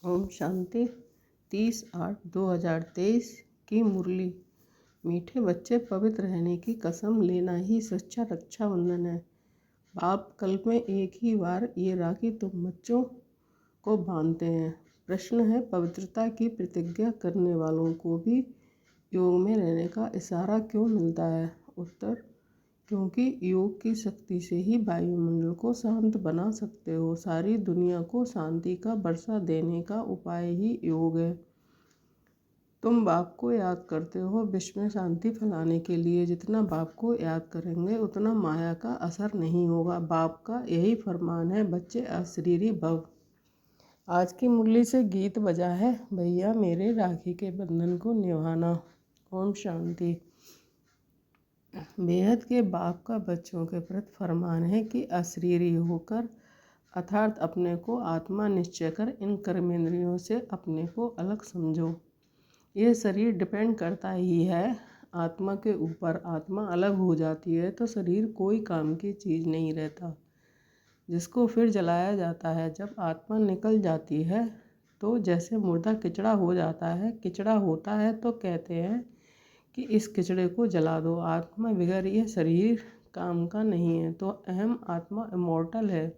ओम शांति। 30/8/2023 की मुरली। मीठे बच्चे, पवित्र रहने की कसम लेना ही सच्चा रक्षाबंधन है। बाप कल्प में एक ही बार ये राखी तुम बच्चों को बांधते हैं। प्रश्न है, पवित्रता की प्रतिज्ञा करने वालों को भी योग में रहने का इशारा क्यों मिलता है? उत्तर, क्योंकि योग की शक्ति से ही वायुमंडल को शांत बना सकते हो। सारी दुनिया को शांति का वर्षा देने का उपाय ही योग है। तुम बाप को याद करते हो विश्व में शांति फैलाने के लिए। जितना बाप को याद करेंगे उतना माया का असर नहीं होगा। बाप का यही फरमान है, बच्चे अशरीरी भव। आज की मुरली से गीत बजा है, भैया मेरे राखी के बंधन को निभाना। ओम शांति। बेहद के बाप का बच्चों के प्रति फरमान है कि अशरीरी होकर अर्थात अपने को आत्मा निश्चय कर इन कर्मेंद्रियों से अपने को अलग समझो। ये शरीर डिपेंड करता ही है आत्मा के ऊपर। आत्मा अलग हो जाती है तो शरीर कोई काम की चीज़ नहीं रहता, जिसको फिर जलाया जाता है। जब आत्मा निकल जाती है तो जैसे मुर्दा किचड़ा हो जाता है, किचड़ा होता है तो कहते हैं कि इस किचड़े को जला दो। आत्मा बगैर ये शरीर काम का नहीं है, तो अहम आत्मा इमॉर्टल है।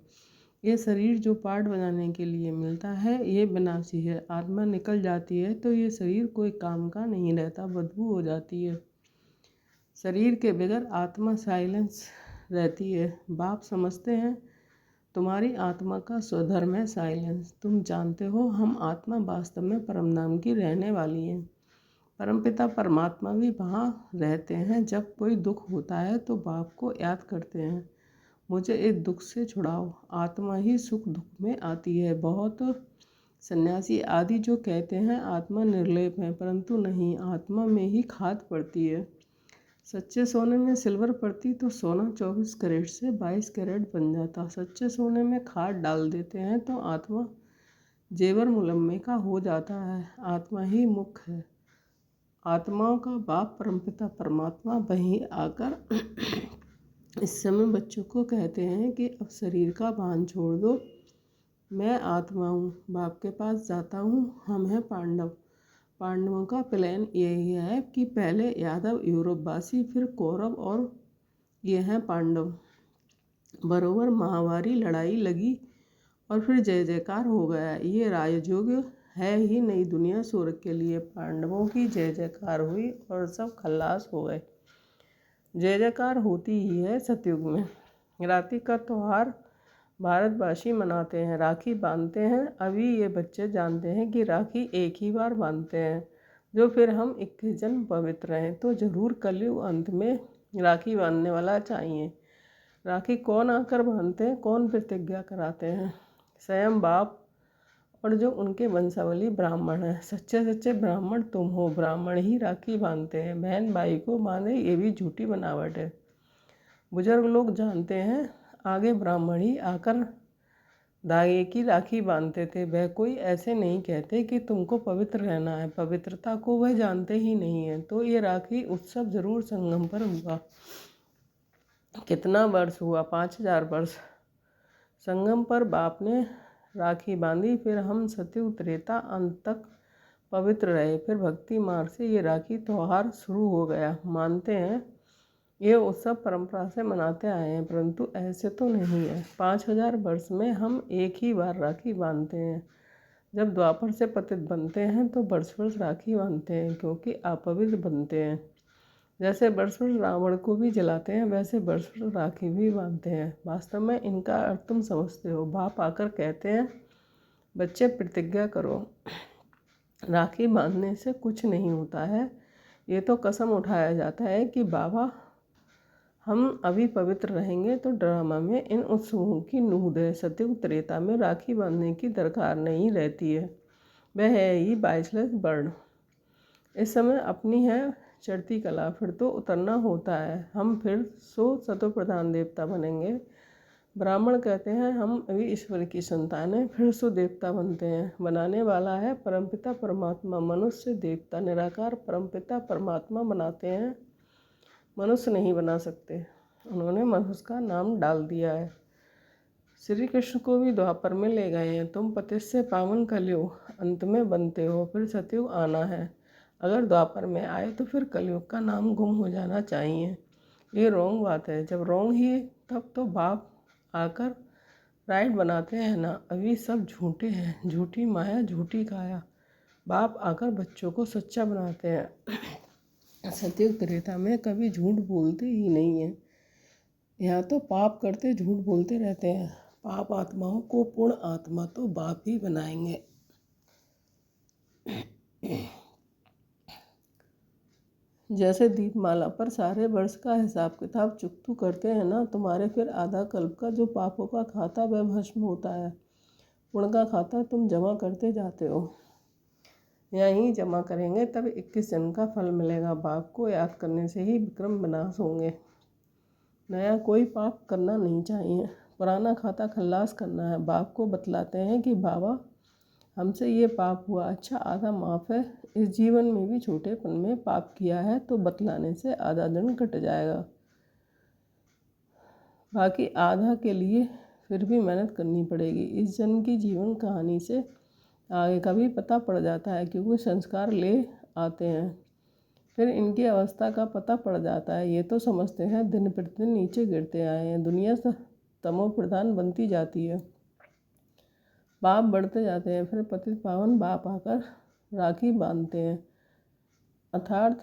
ये शरीर जो पार्ट बनाने के लिए मिलता है ये विनाशी है। आत्मा निकल जाती है तो ये शरीर कोई काम का नहीं रहता, बदबू हो जाती है। शरीर के बगैर आत्मा साइलेंस रहती है। बाप समझते हैं तुम्हारी आत्मा का स्वधर्म है साइलेंस। तुम जानते हो हम आत्मा वास्तव में परमधाम की रहने वाली है। परमपिता परमात्मा भी वहाँ रहते हैं। जब कोई दुख होता है तो बाप को याद करते हैं, मुझे इस दुख से छुड़ाओ। आत्मा ही सुख दुख में आती है। बहुत सन्यासी आदि जो कहते हैं आत्मा निर्लेप है, परंतु नहीं, आत्मा में ही खाद पड़ती है। सच्चे सोने में सिल्वर पड़ती तो सोना 24 कैरेट से 22 कैरेट बन जाता। सच्चे सोने में खाद डाल देते हैं तो आत्मा जेवर मुलम्मे का हो जाता है। आत्मा ही मुख्य है। आत्माओं का बाप परमपिता परमात्मा वहीं आकर इस समय बच्चों को कहते हैं कि अब शरीर का भान छोड़ दो, मैं आत्मा हूँ, बाप के पास जाता हूँ। हम हैं पांडव। पांडवों का प्लान यही है कि पहले यादव यूरोपवासी, फिर कौरव और ये हैं पांडव। बरोबर महाभारी लड़ाई लगी और फिर जय जयकार हो गया। ये राजयोग है ही नई दुनिया स्वर्ग के लिए। पांडवों की जय जयकार हुई और सब खल्लास हो गए। जय जयकार होती ही है सतयुग में। राखी का त्यौहार भारतवासी मनाते हैं, राखी बांधते हैं। अभी ये बच्चे जानते हैं कि राखी एक ही बार बांधते हैं, जो फिर हम 21 जन्म पवित्र रहें। तो ज़रूर कलयुग अंत में राखी बांधने वाला चाहिए। राखी कौन आकर बांधते हैं, कौन प्रतिज्ञा कराते हैं? स्वयं बाप और जो उनके वंशावली ब्राह्मण हैं। सच्चे सच्चे ब्राह्मण तुम हो। ब्राह्मण ही राखी बांधते हैं। बहन भाई को बांधे ये भी झूठी बनावट है। बुजुर्ग लोग जानते हैं आगे ब्राह्मण ही आकर धागे की राखी बांधते थे। वह कोई ऐसे नहीं कहते कि तुमको पवित्र रहना है। पवित्रता को वह जानते ही नहीं है। तो ये राखी उत्सव जरूर संगम पर हुआ। कितना वर्ष हुआ? 5000 वर्ष। संगम पर बाप ने राखी बांधी। फिर हम सतयुग त्रेता अंत तक पवित्र रहे। फिर भक्ति मार्ग से ये राखी त्यौहार शुरू हो गया। मानते हैं ये उत्सव परंपरा से मनाते आए हैं, परंतु ऐसे तो नहीं है। 5000 वर्ष में हम एक ही बार राखी बांधते हैं। जब द्वापर से पतित बनते हैं तो वर्ष वर्ष राखी बांधते हैं, क्योंकि अपवित्र बनते हैं। जैसे वर्ष वर्ष रावण को भी जलाते हैं, वैसे वर्ष वर्ष राखी भी बांधते हैं। वास्तव में इनका अर्थ तुम समझते हो। बाप आकर कहते हैं, बच्चे प्रतिज्ञा करो। राखी बांधने से कुछ नहीं होता है। ये तो कसम उठाया जाता है कि बाबा हम अभी पवित्र रहेंगे। तो ड्रामा में इन उत्सवों की नूद है। सतयुग त्रेता में राखी बांधने की दरकार नहीं रहती है। वह है ही 22 वर्ण। इस समय अपनी है चढ़ती कला, फिर तो उतरना होता है। हम फिर सतो प्रधान देवता बनेंगे। ब्राह्मण कहते हैं हम अभी ईश्वर की संतान हैं, फिर सो देवता बनते हैं। बनाने वाला है परमपिता परमात्मा। मनुष्य देवता निराकार परमपिता परमात्मा बनाते हैं, मनुष्य नहीं बना सकते। उन्होंने मनुष्य का नाम डाल दिया है। श्री कृष्ण को भी द्वापर में ले गए हैं। तुम पतित से पावन कलयुग अंत में बनते हो, फिर सतयुग आना है। अगर द्वापर में आए तो फिर कलयुग का नाम गुम हो जाना चाहिए। ये रॉन्ग बात है। जब रॉन्ग ही तब तो बाप आकर राइट बनाते हैं ना। अभी सब झूठे हैं, झूठी माया झूठी काया। बाप आकर बच्चों को सच्चा बनाते हैं। सतयुग त्रेता में कभी झूठ बोलते ही नहीं हैं। यहाँ तो पाप करते झूठ बोलते रहते हैं। पाप आत्माओं को पूर्ण आत्मा तो बाप ही बनाएंगे। जैसे दीपमाला पर सारे वर्ष का हिसाब किताब चुकतू करते हैं ना तुम्हारे, फिर आधा कल्प का जो पापों का खाता वह भस्म होता है। पुण्य का खाता तुम जमा करते जाते हो। यहीं जमा करेंगे तब 21 जन्म का फल मिलेगा। बाप को याद करने से ही विक्रम विनाश होंगे। नया कोई पाप करना नहीं चाहिए, पुराना खाता खल्लास करना है। बाप को बतलाते हैं कि बाबा हमसे ये पाप हुआ, अच्छा आधा माफ़ है। इस जीवन में भी छोटेपन में पाप किया है तो बतलाने से आधा दंड कट जाएगा। बाकी आधा के लिए फिर भी मेहनत करनी पड़ेगी। इस जन्म की जीवन कहानी से आगे का भी पता पड़ जाता है, क्योंकि संस्कार ले आते हैं। फिर इनकी अवस्था का पता पड़ जाता है। ये तो समझते हैं दिन प्रतिदिन नीचे गिरते आए हैं, दुनिया तमो प्रधान बनती जाती है, पाप बढ़ते जाते हैं। फिर पतित पावन बाप आकर राखी बांधते हैं, अर्थात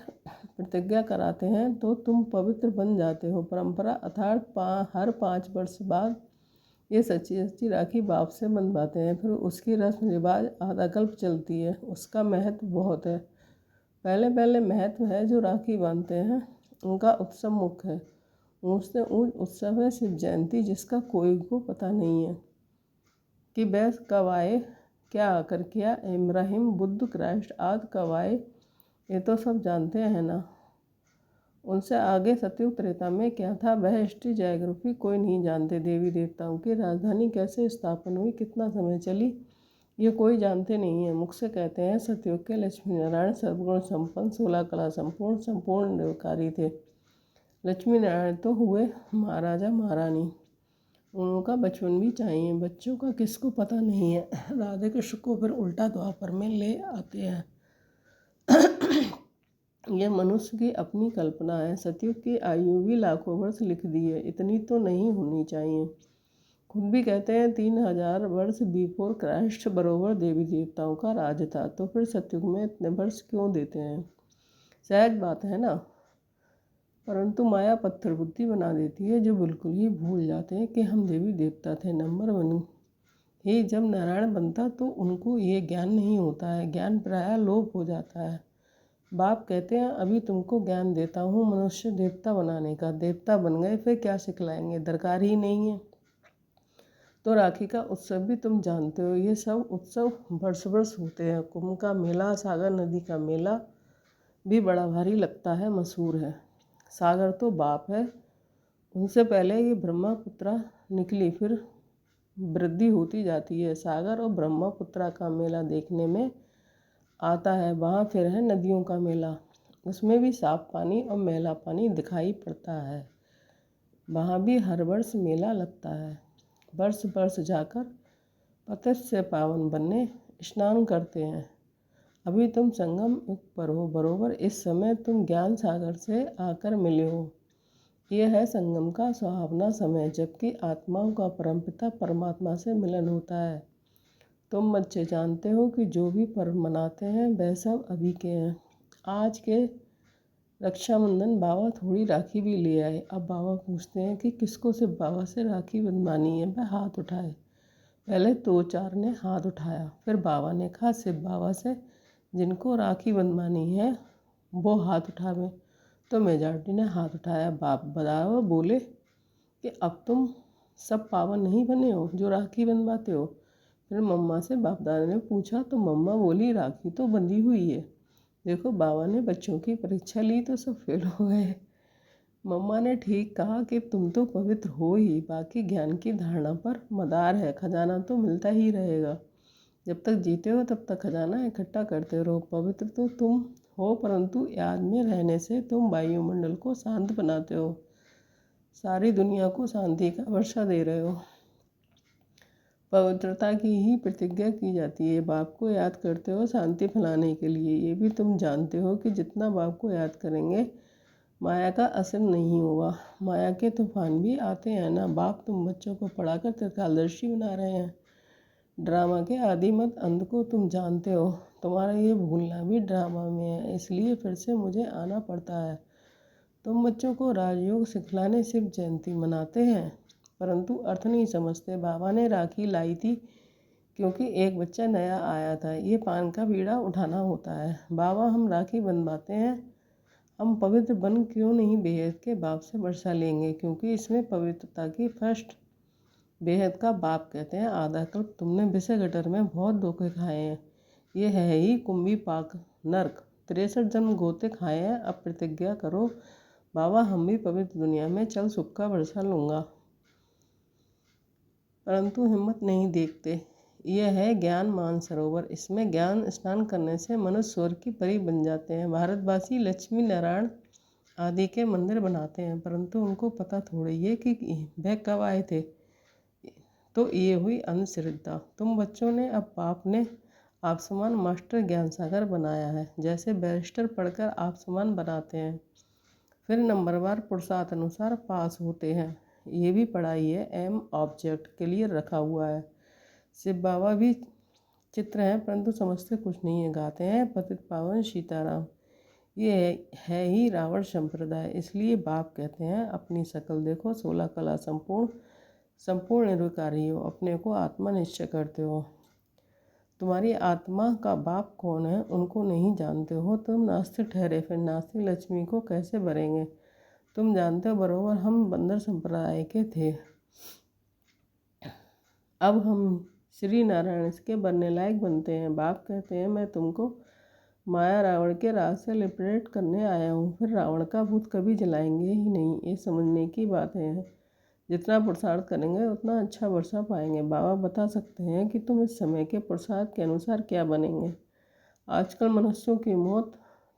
प्रतिज्ञा कराते हैं तो तुम पवित्र बन जाते हो। परंपरा अर्थात हर 5 वर्ष बाद ये सच्ची सच्ची राखी बाप से बंधवाते हैं। फिर उसकी रस्म रिवाज आधा कल्प चलती है। उसका महत्व बहुत है। पहले पहले महत्व है जो राखी बांधते हैं उनका उत्सव मुख्य है। ऊँच से ऊँच उत्सव है शिव जयंती, जिसका कोई को पता नहीं है कि वह कब आए, क्या आकर किया। इब्राहिम, बुद्ध, क्राइस्ट आदि कब आए ये तो सब जानते हैं ना। उनसे आगे सतयुग त्रेता में क्या था वह हिस्ट्री ज्योग्राफी कोई नहीं जानते। देवी देवताओं की राजधानी कैसे स्थापन हुई, कितना समय चली, ये कोई जानते नहीं है। मुख से कहते हैं सतयुग के लक्ष्मी नारायण सर्वगुण संपन्न 16 कला संपूर्ण निर्विकारी थे। लक्ष्मी नारायण तो हुए महाराजा महारानी, उनका बचपन भी चाहिए। बच्चों का किसको पता नहीं है। राधे कृष्ण को फिर उल्टा द्वापर में ले आते हैं। यह मनुष्य की अपनी कल्पना है। सतयुग की आयु भी लाखों वर्ष लिख दी है, इतनी तो नहीं होनी चाहिए। खुद भी कहते हैं 3000 वर्ष बिफोर क्राइस्ट बरोबर देवी देवताओं का राज था, तो फिर सतयुग में इतने वर्ष क्यों देते हैं। सहज बात है ना, परंतु माया पत्थर बुद्धि बना देती है, जो बिल्कुल ही भूल जाते हैं कि हम देवी देवता थे। नंबर 1 ही जब नारायण बनता तो उनको ये ज्ञान नहीं होता है। ज्ञान प्रायः लोप हो जाता है। बाप कहते हैं अभी तुमको ज्ञान देता हूँ मनुष्य देवता बनाने का। देवता बन गए फिर क्या सिखलाएंगे, दरकार ही नहीं है। तो राखी का उत्सव भी तुम जानते हो। ये सब उत्सव वर्ष वर्ष होते हैं। कुंभ का मेला, सागर नदी का मेला भी बड़ा भारी लगता है, मशहूर है। सागर तो बाप है, उनसे पहले ये ब्रह्मपुत्रा निकली, फिर वृद्धि होती जाती है। सागर और ब्रह्मपुत्रा का मेला देखने में आता है। वहाँ फिर है नदियों का मेला, उसमें भी साफ पानी और मैला पानी दिखाई पड़ता है। वहाँ भी हर वर्ष मेला लगता है। वर्ष वर्ष जाकर पतित से पावन बनने स्नान करते हैं। अभी तुम संगम युग पर हो, बरोबर इस समय तुम ज्ञान सागर से आकर मिले हो। यह है संगम का सुहावना समय, जबकि आत्माओं का परमपिता परमात्मा से मिलन होता है। तुम बच्चे जानते हो कि जो भी पर्व मनाते हैं वह सब अभी के हैं। आज के रक्षाबंधन बाबा थोड़ी राखी भी ले आए। अब बाबा पूछते हैं कि किसको सिर्फ बाबा से राखी बंधवानी है, वह हाथ उठाए। पहले 2-4 ने हाथ उठाया, फिर बाबा ने कहा सिर्फ बाबा से जिनको राखी बंधवानी है वो हाथ उठावे, तो मेजॉरिटी ने हाथ उठाया। बाप बदावा बोले कि अब तुम सब पावन नहीं बने हो जो राखी बंधवाते हो। फिर मम्मा से बाप दादा ने पूछा तो मम्मा बोली राखी तो बंधी हुई है। देखो बाबा ने बच्चों की परीक्षा ली तो सब फेल हो गए। मम्मा ने ठीक कहा कि तुम तो पवित्र हो ही, बाकी ज्ञान की धारणा पर मदार है। खजाना तो मिलता ही रहेगा, जब तक जीते हो तब तक खजाना इकट्ठा करते रहो। पवित्र तो तुम हो, परंतु याद में रहने से तुम वायुमंडल को शांत बनाते हो, सारी दुनिया को शांति का वर्षा दे रहे हो। पवित्रता की ही प्रतिज्ञा की जाती है। बाप को याद करते हो शांति फैलाने के लिए। ये भी तुम जानते हो कि जितना बाप को याद करेंगे माया का असर नहीं होगा। माया के तूफान भी आते हैं ना। बाप तुम बच्चों को पढ़ाकर तत्कालदर्शी बना रहे हैं। ड्रामा के आदि मत अंत को तुम जानते हो। तुम्हारा ये भूलना भी ड्रामा में है, इसलिए फिर से मुझे आना पड़ता है। तुम बच्चों को राजयोग सिखलाने सिर्फ जयंती मनाते हैं, परंतु अर्थ नहीं समझते। बाबा ने राखी लाई थी क्योंकि एक बच्चा नया आया था। ये पान का बीड़ा उठाना होता है। बाबा हम राखी बंधवाते हैं। हम पवित्र बन क्यों नहीं बेहद के बाप से वर्षा लेंगे, क्योंकि इसमें पवित्रता की फर्स्ट बेहद का बाप कहते हैं। आधा कल्प तुमने विषय गटर में बहुत धोखे खाए हैं। ये है ही कुंभी पाक नर्क। 63 जन्म गोते खाए हैं। अब प्रतिज्ञा करो, बाबा हम भी पवित्र दुनिया में चल सुख का वर्षा लूँगा। परंतु हिम्मत नहीं देखते। यह है ज्ञान मानसरोवर। इसमें ज्ञान स्नान करने से मनुष्य स्वर्ग की परी बन जाते हैं। भारतवासी लक्ष्मी नारायण आदि के मंदिर बनाते हैं, परंतु उनको पता थोड़ी है कि वह कब आए थे। तो ये हुई अंधश्रद्धा। तुम बच्चों ने अब बाप ने आप समान मास्टर ज्ञान सागर बनाया है। जैसे बैरिस्टर पढ़कर आप समान बनाते हैं, फिर नंबरवार पुरुषार्थ अनुसार पास होते हैं। ये भी पढ़ाई है, एम ऑब्जेक्ट के लिए रखा हुआ है। शिव बाबा भी चित्र हैं, परंतु समझते कुछ नहीं है। गाते हैं पतित पावन सीताराम। ये है ही रावण संप्रदाय। इसलिए बाप कहते हैं अपनी शकल देखो, 16 कला संपूर्ण निर्विकारी हो। अपने को आत्मा निश्चय करते हो। तुम्हारी आत्मा का बाप कौन है उनको नहीं जानते हो। तुम नास्तिक ठहरे, फिर नास्तिक लक्ष्मी को कैसे भरेंगे। तुम जानते हो बरोबर हम बंदर संप्रदाय के थे, अब हम श्री नारायण के बनने लायक बनते हैं। बाप कहते हैं मैं तुमको माया रावण के राज से लिबरेट करने आया हूँ, फिर रावण का भूत कभी जलाएंगे ही नहीं। ये समझने की बात है। जितना पुरुषार्थ करेंगे उतना अच्छा वर्षा पाएंगे। बाबा बता सकते हैं कि तुम इस समय के पुरुषार्थ के अनुसार क्या बनेंगे। आजकल मनुष्यों की मौत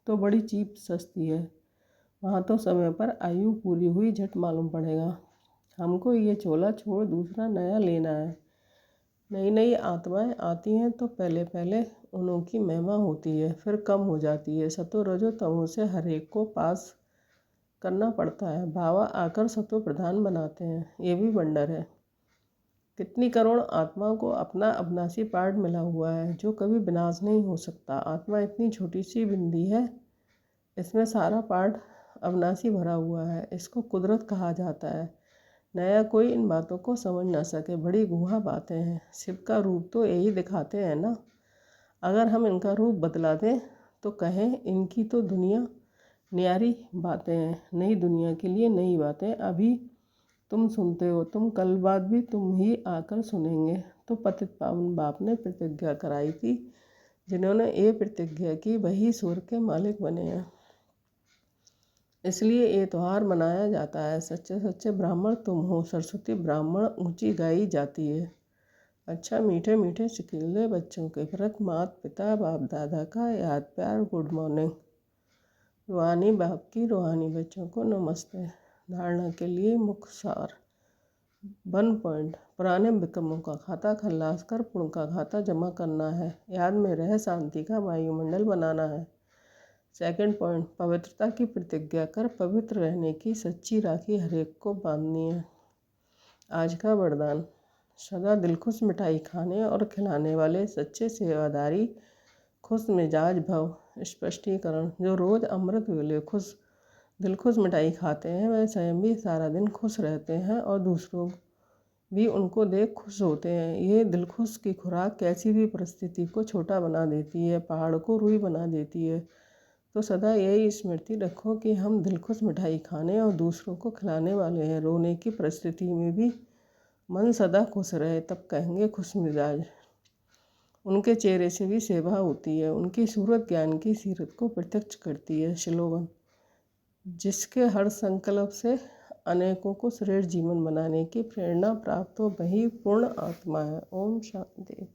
तो बड़ी चीप सस्ती है। वहाँ तो समय पर आयु पूरी हुई झट मालूम पड़ेगा। हमको ये चोला छोड़ दूसरा नया लेना है। नई नई आत्माएं आती हैं तो पहले पहले उनकी महिमा होती है, फिर कम हो जाती है। सतो रजो तमो से हर एक को पास करना पड़ता है। बाबा आकर सतो प्रधान बनाते हैं। ये भी वंडर है। कितनी करोड़ आत्माओं को अपना अविनाशी पार्ट मिला हुआ है जो कभी विनाश नहीं हो सकता। आत्मा इतनी छोटी सी बिंदी है, इसमें सारा पार्ट अविनाशी भरा हुआ है। इसको कुदरत कहा जाता है। नया कोई इन बातों को समझ ना सके, बड़ी गुहा बातें हैं। शिव का रूप तो यही दिखाते हैं ना। अगर हम इनका रूप बदला दें तो कहें इनकी तो दुनिया न्यारी बातें हैं। नई दुनिया के लिए नई बातें अभी तुम सुनते हो, तुम कल बाद भी तुम ही आकर सुनेंगे। तो पतित पावन बाप ने प्रतिज्ञा कराई थी। जिन्होंने ये प्रतिज्ञा की वही स्वर्ग के मालिक बने हैं। इसलिए ये त्यौहार मनाया जाता है। सच्चे सच्चे ब्राह्मण तुम हो। सरस्वती ब्राह्मण ऊंची गाई जाती है। अच्छा मीठे मीठे सिकीले बच्चों के प्रति माता पिता बाप दादा का याद प्यार गुड मॉर्निंग। रूहानी बाप की रूहानी बच्चों को नमस्ते। धारणा के लिए मुख्य सार 1 पॉइंट। पुराने विक्रमों का खाता खल्लास कर पुण्य का खाता जमा करना है। याद में रह शांति का वायुमंडल बनाना है। 2 पॉइंट। पवित्रता की प्रतिज्ञा कर पवित्र रहने की सच्ची राखी हरेक को बांधनी है। आज का वरदान। सदा दिलखुश मिठाई खाने और खिलाने वाले सच्चे सेवादारी खुश मिजाज भव। स्पष्टीकरण। जो रोज़ अमृत वेले दिलखुश मिठाई खाते हैं वह स्वयं भी सारा दिन खुश रहते हैं और दूसरों भी उनको देख खुश होते हैं। ये दिलखुश की खुराक कैसी भी परिस्थिति को छोटा बना देती है, पहाड़ को रुई बना देती है। तो सदा यही स्मृति रखो कि हम दिलखुश मिठाई खाने और दूसरों को खिलाने वाले हैं। रोने की परिस्थिति में भी मन सदा खुश रहे, तब कहेंगे खुश मिजाज। उनके चेहरे से भी सेवा होती है। उनकी सूरत ज्ञान की सीरत को प्रत्यक्ष करती है। स्लोगन। जिसके हर संकल्प से अनेकों को श्रेष्ठ जीवन बनाने की प्रेरणा प्राप्त हो वही पूर्ण आत्मा है। ओम शांति।